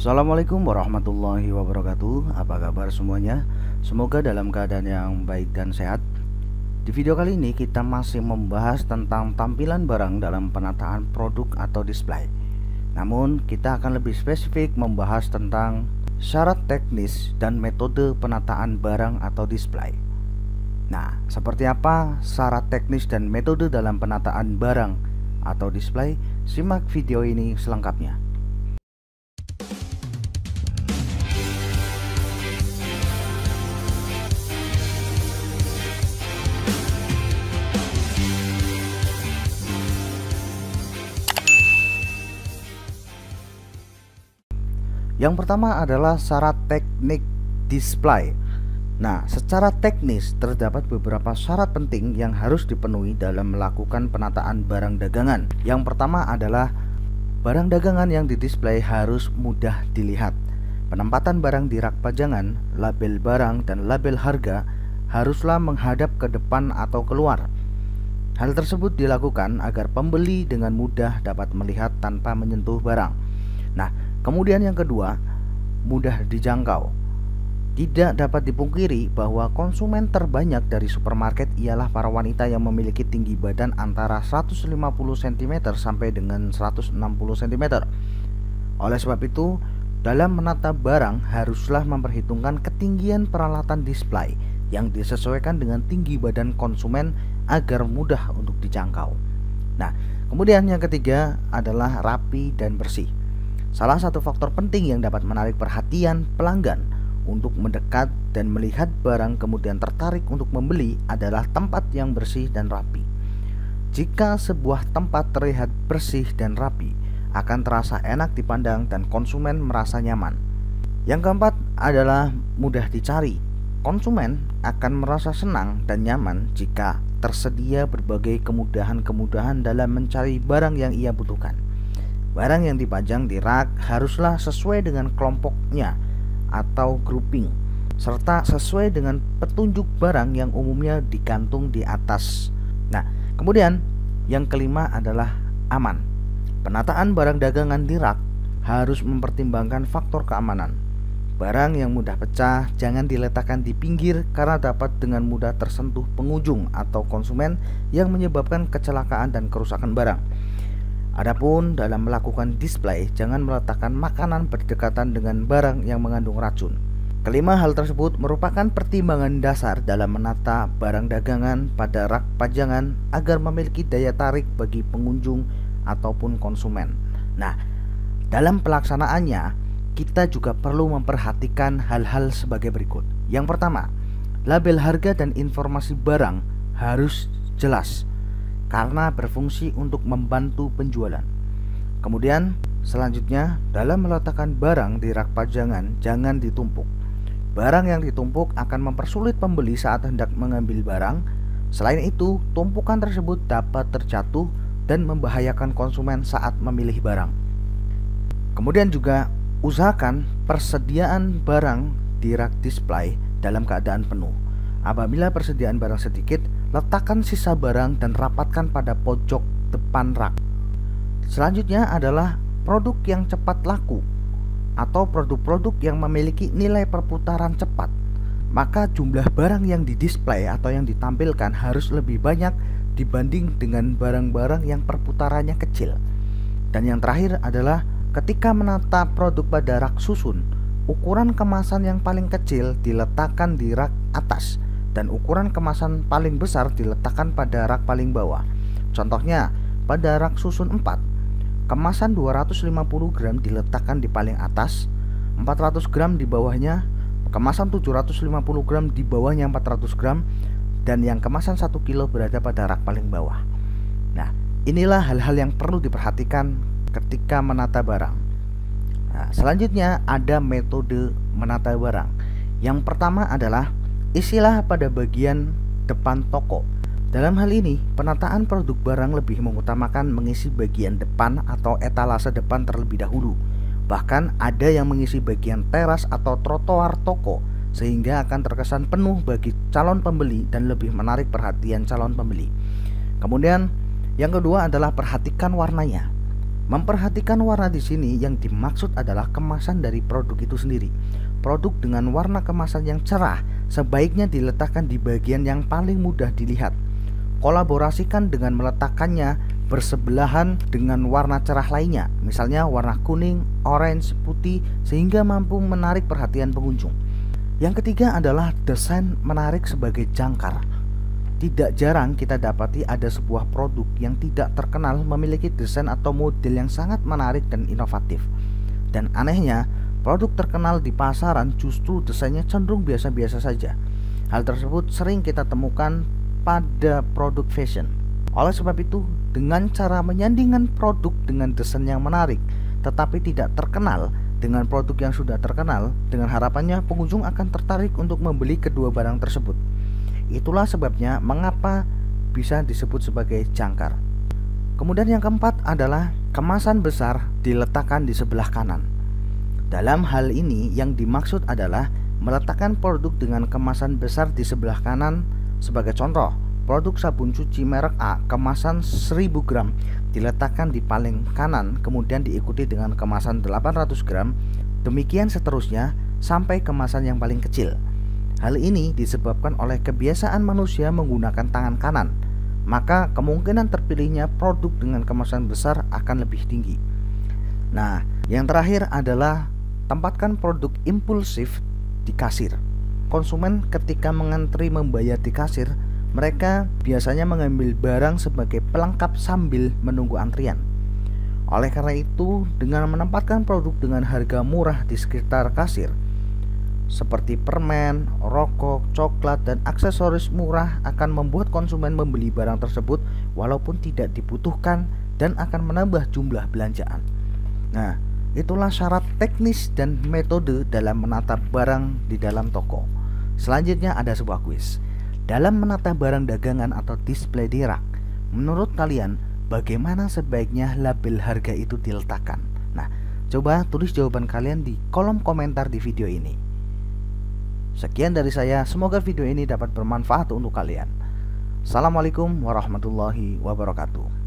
Assalamualaikum warahmatullahi wabarakatuh. Apa kabar semuanya? Semoga dalam keadaan yang baik dan sehat. Di video kali ini kita masih membahas tentang tampilan barang dalam penataan produk atau display. Namun kita akan lebih spesifik membahas tentang syarat teknis dan metode penataan barang atau display. Nah, seperti apa syarat teknis dan metode dalam penataan barang atau display? Simak video ini selengkapnya. Yang pertama adalah syarat teknik display. Nah, secara teknis terdapat beberapa syarat penting yang harus dipenuhi dalam melakukan penataan barang dagangan. Yang pertama adalah barang dagangan yang didisplay harus mudah dilihat. Penempatan barang di rak pajangan, label barang dan label harga haruslah menghadap ke depan atau keluar. Hal tersebut dilakukan agar pembeli dengan mudah dapat melihat tanpa menyentuh barang. Nah, kemudian yang kedua, mudah dijangkau. Tidak dapat dipungkiri bahwa konsumen terbanyak dari supermarket ialah para wanita yang memiliki tinggi badan antara 150 cm sampai dengan 160 cm. Oleh sebab itu, dalam menata barang haruslah memperhitungkan ketinggian peralatan display yang disesuaikan dengan tinggi badan konsumen agar mudah untuk dijangkau. Nah, kemudian yang ketiga adalah rapi dan bersih. Salah satu faktor penting yang dapat menarik perhatian pelanggan untuk mendekat dan melihat barang kemudian tertarik untuk membeli adalah tempat yang bersih dan rapi. Jika sebuah tempat terlihat bersih dan rapi, akan terasa enak dipandang dan konsumen merasa nyaman. Yang keempat adalah mudah dicari. Konsumen akan merasa senang dan nyaman jika tersedia berbagai kemudahan-kemudahan dalam mencari barang yang ia butuhkan. Barang yang dipajang di rak haruslah sesuai dengan kelompoknya atau grouping, serta sesuai dengan petunjuk barang yang umumnya digantung di atas. Nah, kemudian yang kelima adalah aman. Penataan barang dagangan di rak harus mempertimbangkan faktor keamanan. Barang yang mudah pecah jangan diletakkan di pinggir karena dapat dengan mudah tersentuh pengunjung atau konsumen yang menyebabkan kecelakaan dan kerusakan barang. Adapun dalam melakukan display, jangan meletakkan makanan berdekatan dengan barang yang mengandung racun. Kelima hal tersebut merupakan pertimbangan dasar dalam menata barang dagangan pada rak pajangan agar memiliki daya tarik bagi pengunjung ataupun konsumen. Nah, dalam pelaksanaannya, kita juga perlu memperhatikan hal-hal sebagai berikut. Yang pertama, label harga dan informasi barang harus jelas karena berfungsi untuk membantu penjualan. Kemudian selanjutnya, dalam meletakkan barang di rak pajangan jangan ditumpuk. Barang yang ditumpuk akan mempersulit pembeli saat hendak mengambil barang. Selain itu, tumpukan tersebut dapat terjatuh dan membahayakan konsumen saat memilih barang. Kemudian juga usahakan persediaan barang di rak display dalam keadaan penuh. Apabila persediaan barang sedikit, letakkan sisa barang dan rapatkan pada pojok depan rak. Selanjutnya adalah produk yang cepat laku atau produk-produk yang memiliki nilai perputaran cepat. Maka jumlah barang yang didisplay atau yang ditampilkan harus lebih banyak dibanding dengan barang-barang yang perputarannya kecil. Dan yang terakhir adalah ketika menata produk pada rak susun, ukuran kemasan yang paling kecil diletakkan di rak atas dan ukuran kemasan paling besar diletakkan pada rak paling bawah. Contohnya, pada rak susun 4, kemasan 250 gram diletakkan di paling atas, 400 gram di bawahnya, kemasan 750 gram di bawahnya 400 gram, dan yang kemasan 1 kilo berada pada rak paling bawah. Nah, inilah hal-hal yang perlu diperhatikan ketika menata barang. Nah, selanjutnya ada metode menata barang. Yang pertama adalah isilah pada bagian depan toko. Dalam hal ini, penataan produk barang lebih mengutamakan mengisi bagian depan atau etalase depan terlebih dahulu. Bahkan ada yang mengisi bagian teras atau trotoar toko, sehingga akan terkesan penuh bagi calon pembeli dan lebih menarik perhatian calon pembeli. Kemudian, yang kedua adalah perhatikan warnanya. Memperhatikan warna di sini yang dimaksud adalah kemasan dari produk itu sendiri. Produk dengan warna kemasan yang cerah sebaiknya diletakkan di bagian yang paling mudah dilihat. Kolaborasikan dengan meletakkannya bersebelahan dengan warna cerah lainnya, misalnya warna kuning, orange, putih, sehingga mampu menarik perhatian pengunjung. Yang ketiga adalah desain menarik sebagai jangkar. Tidak jarang kita dapati ada sebuah produk yang tidak terkenal memiliki desain atau model yang sangat menarik dan inovatif. Dan anehnya, produk terkenal di pasaran justru desainnya cenderung biasa-biasa saja. Hal tersebut sering kita temukan pada produk fashion. Oleh sebab itu, dengan cara menyandingkan produk dengan desain yang menarik tetapi tidak terkenal dengan produk yang sudah terkenal, dengan harapannya pengunjung akan tertarik untuk membeli kedua barang tersebut. Itulah sebabnya mengapa bisa disebut sebagai jangkar. Kemudian yang keempat adalah kemasan besar diletakkan di sebelah kanan. Dalam hal ini yang dimaksud adalah meletakkan produk dengan kemasan besar di sebelah kanan. Sebagai contoh, produk sabun cuci merek A kemasan 1000 gram diletakkan di paling kanan, kemudian diikuti dengan kemasan 800 gram, demikian seterusnya sampai kemasan yang paling kecil. Hal ini disebabkan oleh kebiasaan manusia menggunakan tangan kanan, maka kemungkinan terpilihnya produk dengan kemasan besar akan lebih tinggi. Nah, yang terakhir adalah tempatkan produk impulsif di kasir. Konsumen ketika mengantri membayar di kasir, mereka biasanya mengambil barang sebagai pelengkap sambil menunggu antrian. Oleh karena itu, dengan menempatkan produk dengan harga murah di sekitar kasir, seperti permen, rokok, coklat, dan aksesoris murah akan membuat konsumen membeli barang tersebut walaupun tidak dibutuhkan dan akan menambah jumlah belanjaan. Nah, itulah syarat teknis dan metode dalam menata barang di dalam toko. Selanjutnya ada sebuah kuis. Dalam menata barang dagangan atau display di rak, menurut kalian bagaimana sebaiknya label harga itu diletakkan? Nah, coba tulis jawaban kalian di kolom komentar di video ini. Sekian dari saya, semoga video ini dapat bermanfaat untuk kalian. Assalamualaikum warahmatullahi wabarakatuh.